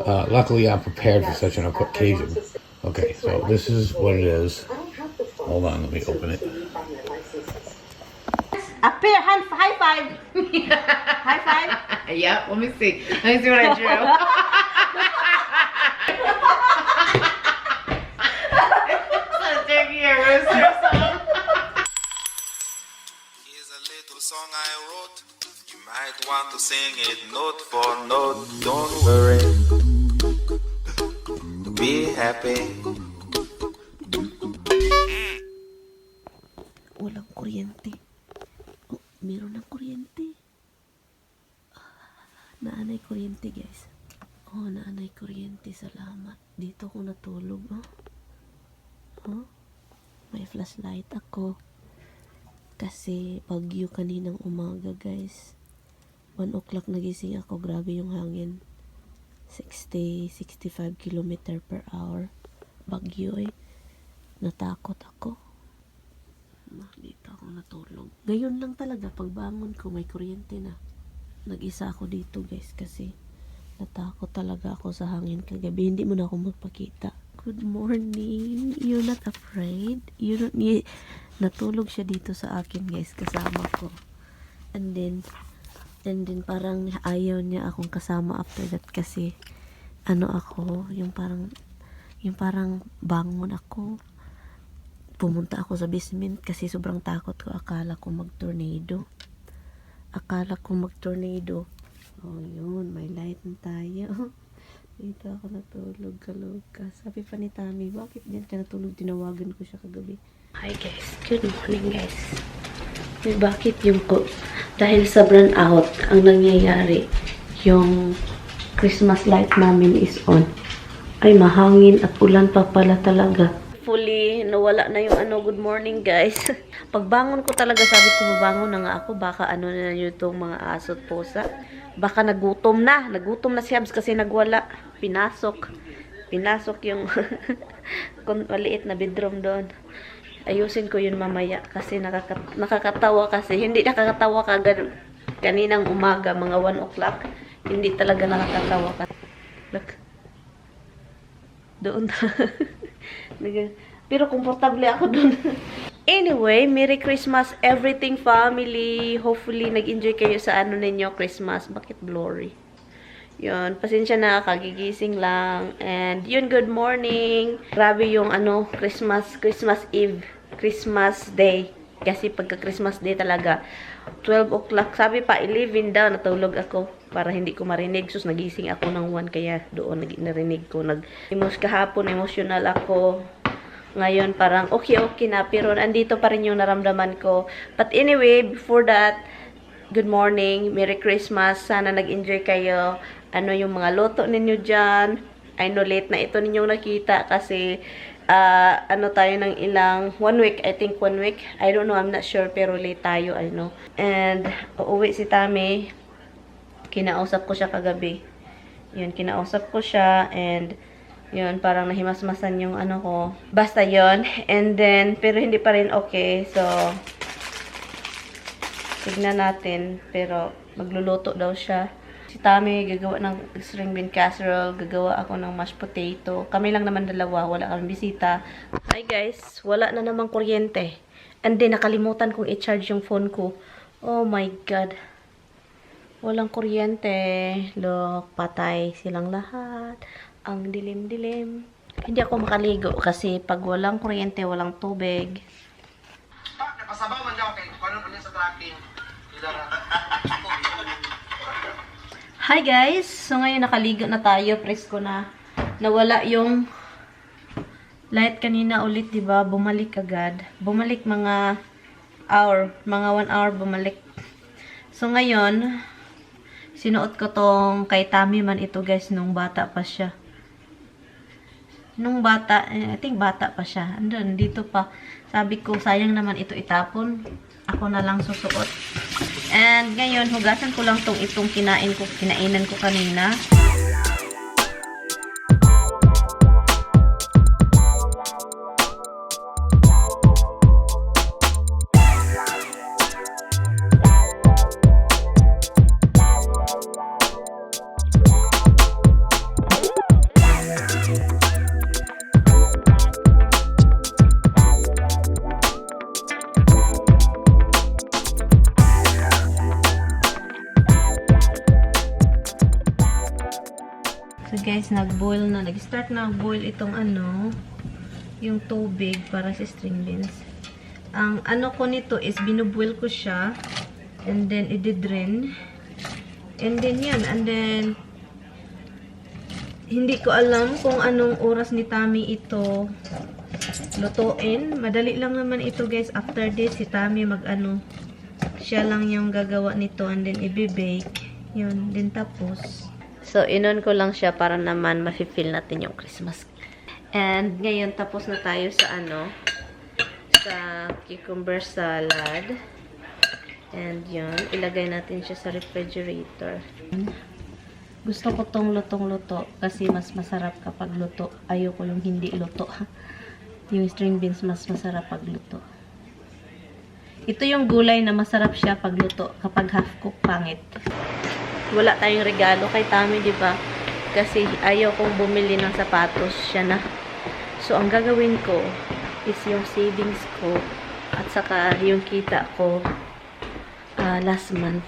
Luckily, I'm prepared for such an occasion. Okay, so this is what it is. Hold on, let me open it. Up here, high five. High five. Yeah, let me see. Let me see what I drew. So taking a rooster song. Here's a little song I wrote. You might want to sing it note for note. Don't worry. Be happy. Walang kuryente. Oh, meron ng kuryente. Naanay kuryente, guys. Oh, naanay kuryente. Salamat. Dito ako natulog, oh. Oh, may flashlight ako. Kasi bagyo kaninang umaga, guys. 1 o'clock nagising ako. Grabe yung hangin. 60-65 km/h. Bagyo, eh. Natakot ako. Dito ako natulog. Ngayon lang talaga, pagbangon ko, may kuryente na. Nag-isa ako dito, guys, kasi natakot talaga ako sa hangin kagabi. Hindi mo na ako magpakita. Good morning. You're not afraid? You don't need... Natulog siya dito sa akin, guys, kasama ko. And then parang ayaw niya akong kasama after that kasi ano ako, yung parang bangon ako. Pumunta ako sa basement kasi sobrang takot ko. Akala ko mag-tornado. Oh, yun. May light na tayo. Dito ako natulog. Kaloka. Sabi pa ni Tami, bakit diyan ka natulog? Tinawagan ko siya kagabi. Hi guys. Good morning, guys. Bakit yung ko? Dahil sa burn out, ang nangyayari, yung Christmas light namin is on. Ay, mahangin at ulan pa pala talaga. Fully nawala na yung good morning, guys. Pagbangon ko talaga, sabi ko mabangon na nga ako, baka na yun itong mga aso at pusa, baka nagutom na si Habs kasi nagwala. Pinasok yung maliit na bedroom doon. Ayusin ko yun mamaya kasi nakakatawa kasi hindi nakakatawa kagad kaninang umaga mga 1 o'clock, hindi talaga nakakatawa ka. Look, doon. Pero komportable ako dun. Anyway, Merry Christmas everything, family. Hopefully nag-enjoy kayo sa ninyo Christmas. Bakit blurry? Yun, pasensya na, kagigising lang. And yun, good morning. Grabe yung Christmas Eve, Christmas Day. Kasi pagka Christmas Day talaga 12 o'clock, sabi pa 11 daw, natulog ako para hindi ko marinig. Sus, nagising ako ng 1, kaya doon narinig ko. Kahapon emotional ako. Ngayon parang okay na, pero andito pa rin yung naramdaman ko. But anyway, before that, good morning, Merry Christmas. Sana nag-enjoy kayo. Yung mga loto ninyo dyan. I know late na ito ninyong nakita kasi tayo ng ilang 1 week, I think 1 week. I don't know, I'm not sure, pero late tayo, I know. And uuwi si Tami. Kinausap ko siya kagabi. Yun, kinausap ko siya and yun, parang nahimasmasan yung ko. Basta yun. And then, pero hindi pa rin okay. So, tignan natin. Pero, magluluto daw siya. Si Tami, gagawa ng string bean casserole. Gagawa ako ng mashed potato. Kami lang naman dalawa. Wala kami bisita. Hi guys. Wala na namang kuryente. And then, nakalimutan kong i-charge yung phone ko. Oh my God. Walang kuryente. Look, patay silang lahat. Ang dilim-dilim. Hindi ako makaligo kasi pag walang kuryente, walang tubig. Napasabaw man daw kay paano pa niya sa tracking. Hi guys! So ngayon nakaligo na tayo, presko na. Nawala yung light kanina ulit, 'di ba? Bumalik agad. Bumalik mga 1 hour bumalik. So ngayon, sinuot ko tong kay Tami man ito, guys, nung bata pa siya. Nung bata, I think bata pa siya. Andun, dito pa. Sabi ko, sayang naman ito itapon. Ako na lang susuot. And ngayon, hugasan ko lang itong kinainan ko kanina. So guys, nag-boil na. Nag-start na nag-boil itong ano, yung tubig para sa string beans. Ang ano ko nito is binuboil ko siya and then i-drain. And then yan, and then hindi ko alam kung anong oras ni Tami ito lutuin. Madali lang naman ito guys. After this, si Tami mag-ano, siya lang yung gagawa nito and then i-bake. Yun, din tapos. So, inon ko lang siya para naman ma-feel natin yung Christmas. And ngayon, tapos na tayo sa ano, sa cucumber salad. And yun, ilagay natin siya sa refrigerator. Gusto ko tong lutong-luto kasi mas masarap kapag luto. Ayoko yung hindi luto. Yung string beans mas masarap pag luto. Ito yung gulay na masarap siya pag luto kapag half-cook pangit. Wala tayong regalo kay Tami, di ba? Kasi ayaw kong bumili ng sapatos siya na. So, ang gagawin ko is yung savings ko at saka yung kita ko last month.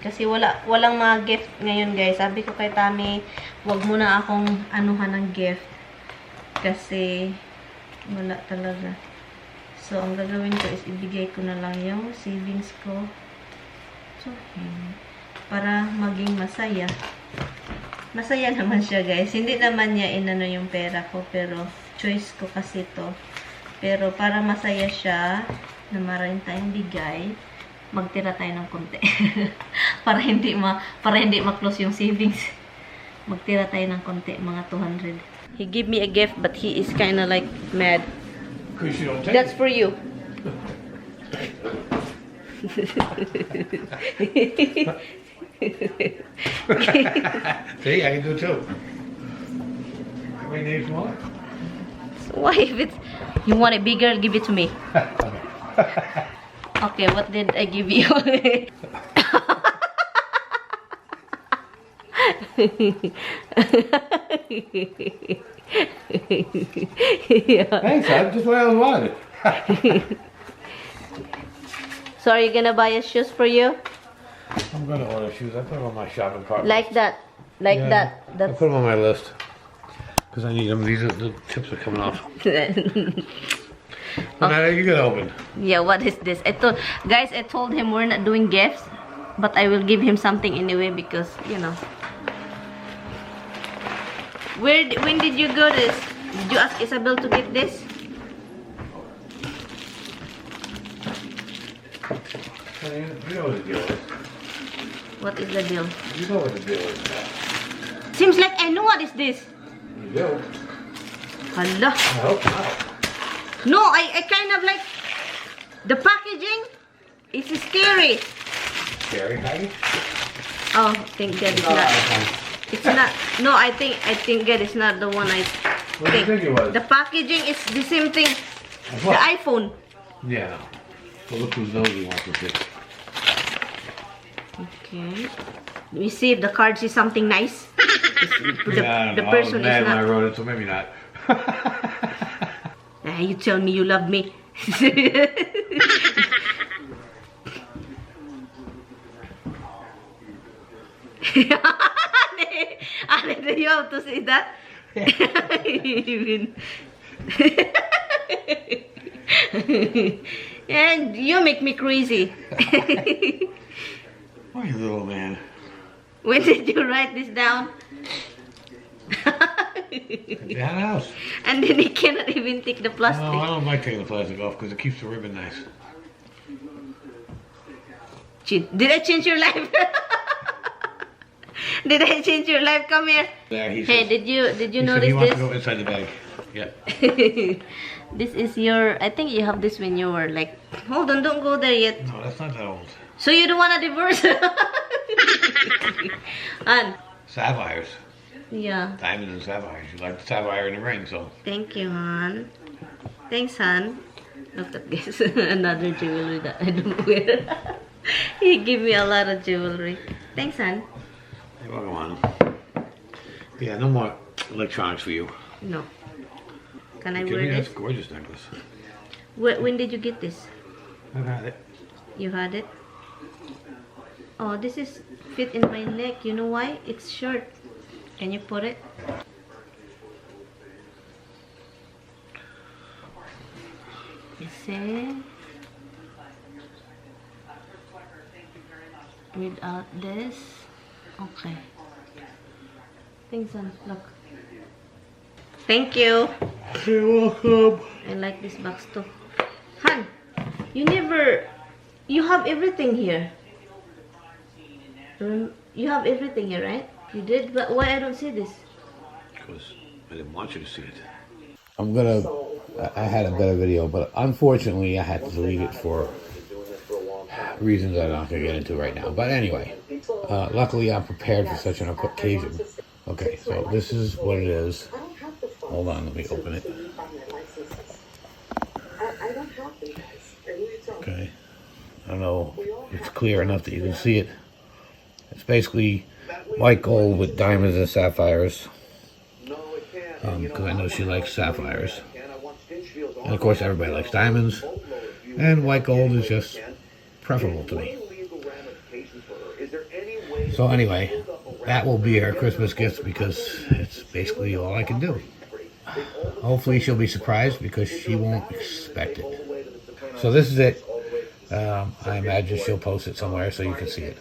Kasi walang mga gift ngayon, guys. Sabi ko kay Tami, wag muna akong anuhan ng gift. Kasi wala talaga. So, ang gagawin ko is ibigay ko na lang yung savings ko. So, para maging masaya. Masaya naman siya, guys. Hindi naman niya inano yung pera ko, pero choice ko kasi to. Pero para masaya siya, na maraming tayong bigay, magtira tayo ng konti. para hindi ma-close yung savings. Magtira tayo ng konti, mga 200. He gave me a gift, but he is kind of like mad. That's for you. See, I can do it too. How many names you want? So why if it's you want it bigger, give it to me. Okay, what did I give you? Thanks, son. Just what I wanted. So are you gonna buy us shoes for you? I'm gonna order shoes. I put them on my shopping cart. Like that. Like Yeah, that. I That's put them on my list because I need them. These are the chips are coming off. Now you get open. Yeah, what is this? Guys, I told him we're not doing gifts, but I will give him something anyway because, you know. When did you go this? Did you ask Isabel to get this? You know what the deal is. What is the deal? You know what the deal is. Seems like I know what is this. You do. Allah. I hope not. No, I kind of like the packaging is scary. Scary package? Oh, thank God it's not. It's not. No, I think God is not the one I What do you think it was? The packaging is the same thing. What? The iPhone. Yeah. Well, look whose nose he wants to pick. Okay. Let me see if the card says something nice. The person I was mad is when I not. wrote it, so maybe not. You tell me you love me. Do you have to say that? And you make me crazy. Oh, you little man. When did you write this down? Yeah, house. And then he cannot even take the plastic. No, I don't like taking the plastic off because it keeps the ribbon nice. Did I change your life? Did I change your life? Come here. There, he Hey, says, did you he notice said he wants this? to go inside the bag. Yeah. This is your. I think you have this when you were like. Hold on, don't go there yet. No, that's not that old. So you don't want a divorce? And Sapphires. yeah. Diamonds and sapphires. You like the sapphire in the ring, so. Thank you, hon. Thanks, hon. Look at this. Another jewelry that I don't wear. He gave me a lot of jewelry. Thanks, hon. You're welcome, hon. Yeah, no more electronics for you. No. Can I Give wear me this? that gorgeous necklace. When did you get this? I've had it. You had it? Oh, this is fit in my neck. You know why? It's short. Can you put it? You see? Without this. Okay. Thanks, son. Look. Thank you. You're welcome. I like this box too. Han, you have everything here. You have everything here, right? You did, but why I don't see this? Because I didn't want you to see it. I had a better video, but unfortunately I had to delete it for reasons I'm not going to get into right now. But anyway, luckily I'm prepared for such an occasion. Okay, so this is what it is. Hold on, let me open it. Okay, I don't know if it's clear enough that you can see it. It's basically white gold with diamonds and sapphires. Because I know she likes sapphires. And of course everybody likes diamonds. And white gold is just preferable to me. So anyway, that will be her Christmas gift because it's basically all I can do. Hopefully she'll be surprised because she won't expect it. So this is it. I imagine she'll post it somewhere so you can see it.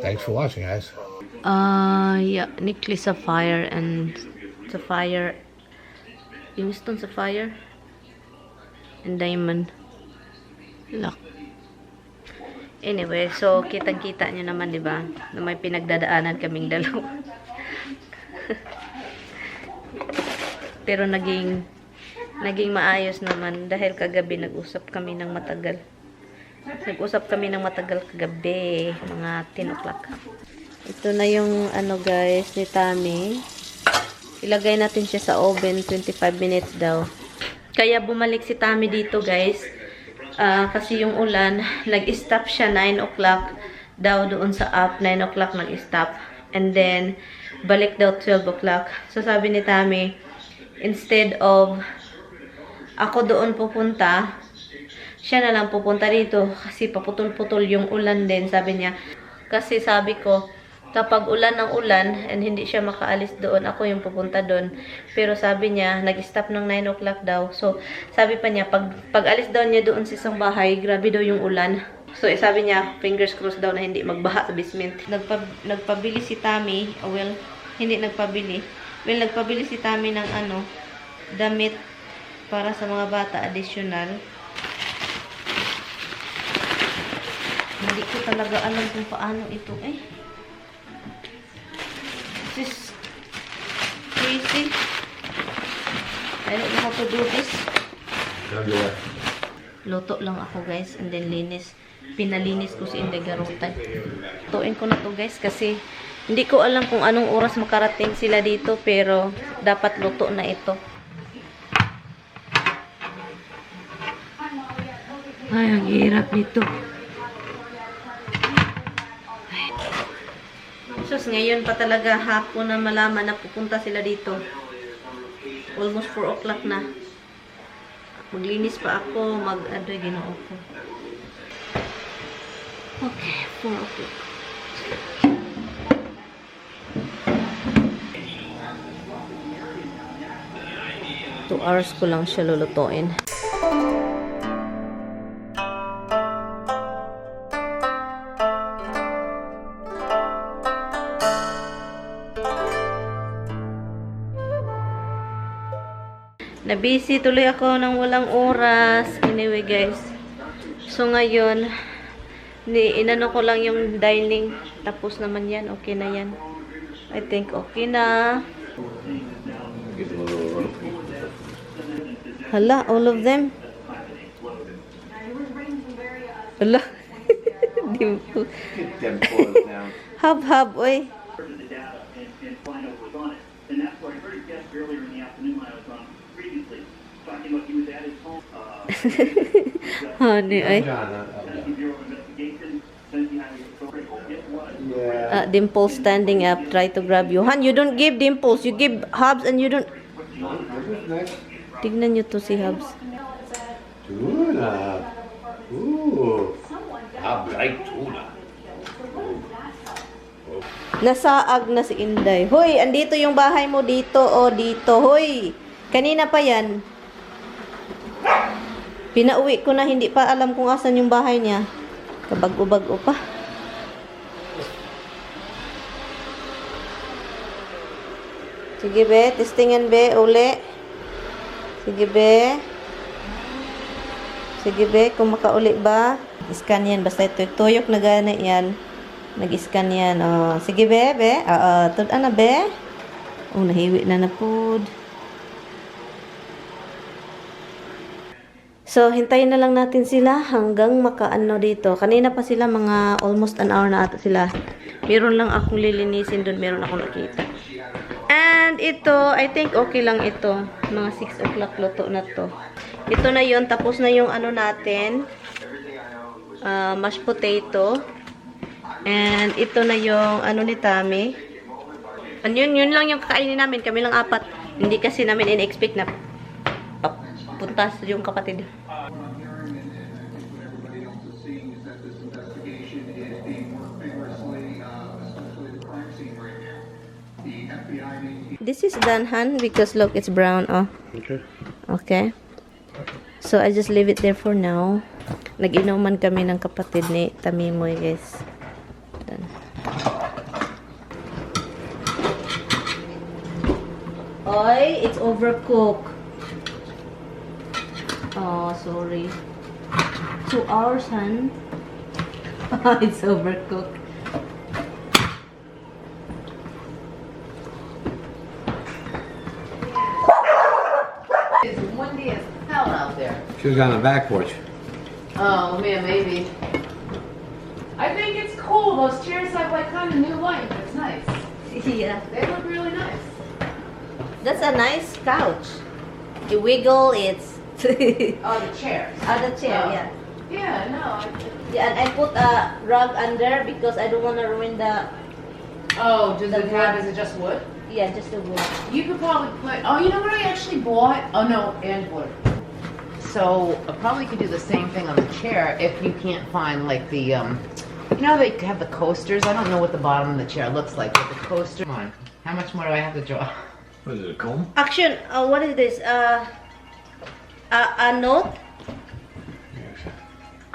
Thanks for watching, guys. Yeah, necklace sapphire and sapphire. Yung stone sapphire and diamond. Look. Anyway, so kitang-kita nyo naman, di ba? Na may pinagdadaanan kaming dalawa. Pero naging maayos naman dahil kagabi nag-usap kami ng matagal. Nag-usap kami ng matagal kagabi, mga 10 o'clock. Ito na yung ano guys, ni Tami. Ilagay natin siya sa oven, 25 minutes daw. Kaya bumalik si Tami dito guys. Kasi yung ulan, nag-stop siya 9 o'clock daw doon sa app. 9 o'clock nag-stop. And then, balik daw 12 o'clock. So sabi ni Tami, instead of ako doon pupunta, siya na lang pupunta dito kasi paputol-putol yung ulan din, sabi niya. Kasi sabi ko, kapag ulan ng ulan and hindi siya makaalis doon, ako yung pupunta doon. Pero sabi niya, nag-stop ng 9 o'clock daw. So, sabi pa niya, pag alis daw niya doon sa isang bahay, grabe daw yung ulan. So, sabi niya, fingers crossed daw na hindi magbaha sa basement. Nagpabili si Tami, hindi nagpabili. Nagpabili si Tami ng damit para sa mga bata, additional. Hindi ko talaga alam kung paano ito This is crazy. I don't know how to do this. Luto lang ako guys and then linis. Pinalinis ko si Inday Garutay. Tuin ko na to guys kasi hindi ko alam kung anong oras makarating sila dito pero dapat luto na ito. Ay, ang hirap nito. Sus, ngayon pa talaga hapon na malaman na pupunta sila dito. Almost 4 o'clock na. Maglinis pa ako, ginoo ko. Okay, 4 o'clock. 2 hours ko lang siya lulutuin. Nabisi tuloy ako ng walang oras. Anyway guys. So ngayon, inano ko lang yung dining. Tapos naman yan. Okay na yan. I think okay na. Hala, all of them. Hala. Dimple. Hab, oy. Honey, ay. Dimple standing up, try to grab you. Han, you don't give Dimples, you give Hubs and you don't. Tignan nyo to si Hubs. Tuna. Ooh. I like tuna. Nasaag na si Inday. Hoy, andito yung bahay mo dito. O, dito. Hoy, kanina pa yan. Pinauwi ko na, hindi pa alam kung asan yung bahay niya. Kabag-o-bag-o pa. Sige be, testingan be, uli. Sige be. Sige be, kung makauli ba. Scan yan, basta ito. Tuyok na gana yan. Nag-scan yan. Oh, sige be, be. Tudan na be. Oh, nahiwi na po. So, hintayin na lang natin sila hanggang makaano dito. Kanina pa sila, mga almost an hour na ata sila. Meron lang akong lilinisin doon. Meron akong nakita. And ito, I think okay lang ito. Mga 6 o'clock luto na to. Ito na yon, tapos na yung ano natin. Mashed potato. And ito na yung ano ni Tami. And yun lang yung kakainin namin. Kami lang 4. Hindi kasi namin in-expect na puntas yung kapatid. This is done, Han, because look, it's brown. Oh. Okay. Okay. So, I just leave it there for now. Nag-inuman kami ng kapatid ni Tamimoy, guys. Done. Oy, it's overcooked. Oh, sorry. 2 hours, Han. It's overcooked. It's windy as hell out there. She was on the back porch. Oh man, maybe. I think it's cool. Those chairs have like kind of new life. It's nice. Yeah. They look really nice. That's a nice couch. You wiggle, it's... Oh, the chairs. the chair, Oh. yeah. Yeah, no. Yeah, and I put a rug under because I don't want to ruin the... Oh, does The it have? wood. Is it just wood? Yeah, just the wood. You could probably put. Oh, you know what I actually bought? Oh no, and wood. So I probably could do the same thing on the chair if you can't find like the You know they have the coasters. I don't know what the bottom of the chair looks like, but the coaster. Come on, how much more do I have to draw? What is it, a comb? Action, what is this? A note?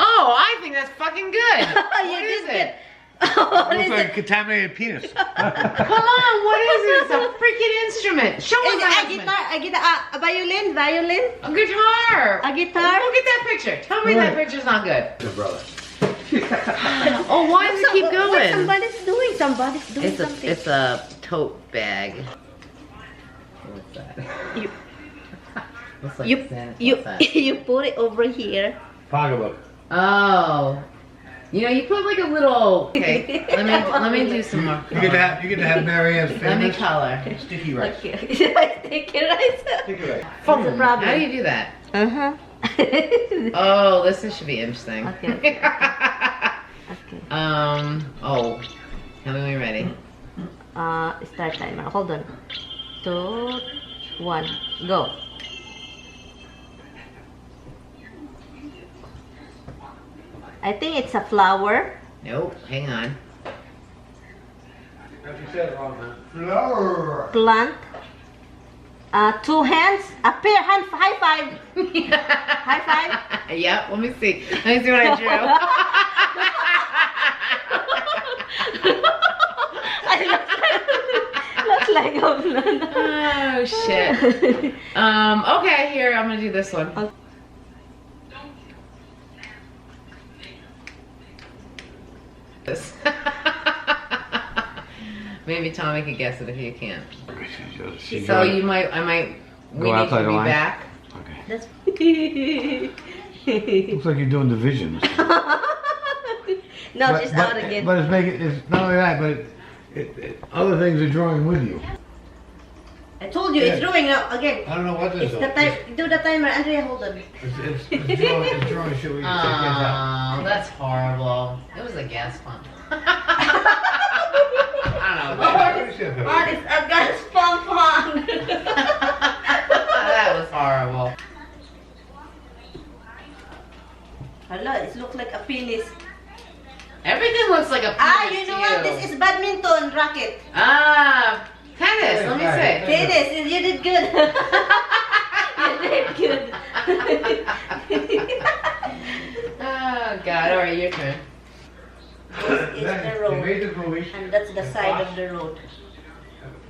Oh, I think that's fucking good. You What is did it? What is Looks like a it? contaminated penis. Come on, what is it? It's a freaking instrument. Show Is me it my a husband. guitar? A guitar? A violin? Violin? A guitar. A guitar? Look at that picture. Tell me that picture's not good. Your brother. Oh, why does it keep going? Somebody's doing something. It's a tote bag. What's that? You- Looks like You, Santa. you, What's that? you put it over here. Pocketbook. Oh. You know, you put like a little. Okay, let me do some more. You get to have Maryann's Let me famous color. sticky rice. Okay. Sticky rice. Sticky rice. What's the problem? How do you do that? Uh-huh. Oh, this should be interesting. Okay. Okay. Oh. Tell me when you're ready. Start timer. Hold on. 2, 1, go. I think it's a flower. Nope. Hang on. You said it wrong, man. Flower. Plant. 2 hands. A pair. High five. High five. Yep. Let me see. Let me see what I drew. Looks like a banana. Oh shit. Okay, here, I'm gonna do this one. This. Maybe Tommy could guess it if you can't. So I might we need to outside the be line? back. Okay. That's Looks like you're doing divisions. no, she's out again. But it's not only that, but other things are drawing with you. I told you it's drawing now again. I don't know what this It's is. the time. Do the timer, Andrea. Hold on. It's drawing shit where you take this out. Oh, that's horrible. It was a gas pump. I don't know. Oh, it's a gas pump on. That was horrible. Hello, it looks like a penis. Everything looks like a penis Ah, you know to what? This is badminton racket. Ah, tennis. Let me see. Tennis, you did good. You did good. Oh God! All right, your turn. This is the road, and that's the side of the road.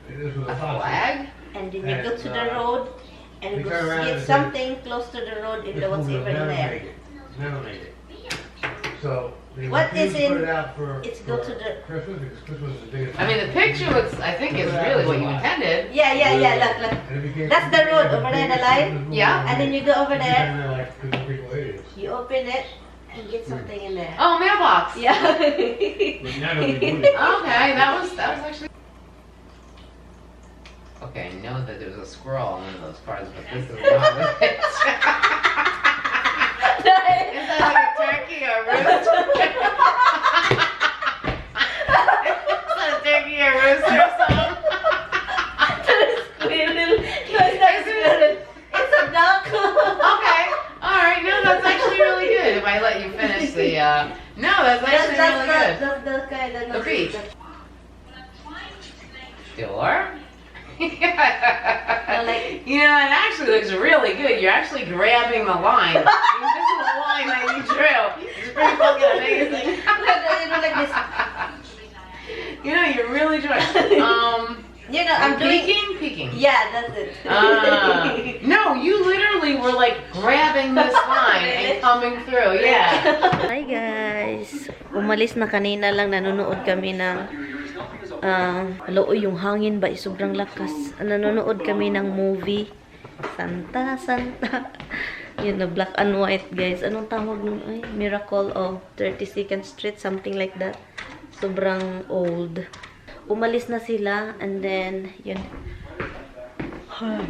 A flag? And then you go to the road, and go get something close to the road, and what's even there. Never made it. So, What is in? put it out for It's go to the. Christmas because Christmas is the biggest. I mean, the picture looks. I think is really what you intended. Yeah. Look. And it became- That's the road over there, the line. Yeah. And then you go over there, Like, people hate it. you open it, and get something in there. Oh, mailbox. Yeah. But now nobody would. Okay, that was actually. Okay, I know that there's a squirrel on one of those cards, but this is not it. Is that like a turkey or a rooster? Is that a turkey or a rooster or something? Squirrel. No, it's not squirrel. It's a duck. Okay, alright, no, that's actually really good. If I let you finish the, no, that's actually really good. That's the kind of The beach. Sure. like- You know, it actually looks really good. You're actually grabbing the line. This is the line that you drew. It's pretty fucking amazing. like this. You know, you're really drawing. You know, I'm doing. Peeking. Yeah, that's it. No, you literally were like grabbing this line and coming through. Yeah. Hi guys. Umalis na kanina lang, nanonood kami ng yung hangin ba sobrang lakas. Nanonood kami ng movie. Santa. Yun na, black and white guys. Anong tawag nun? Ay, Miracle of 32nd Street, something like that. Sobrang old. Umalis na sila, and then yun.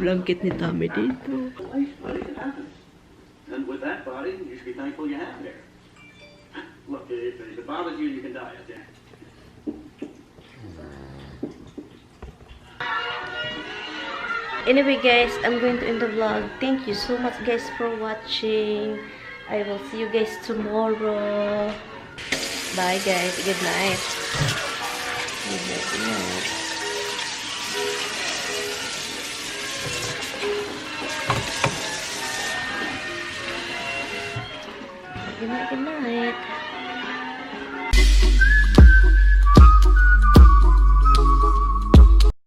Blanket ni Tami dito. And with that body, you should be thankful you have hair. Look, if it bothers you, you can die, okay? Anyway guys, I'm going to end the vlog. Thank you so much guys for watching. I will see you guys tomorrow. Bye guys. Good night. Good night. Good night. Good night. Good night.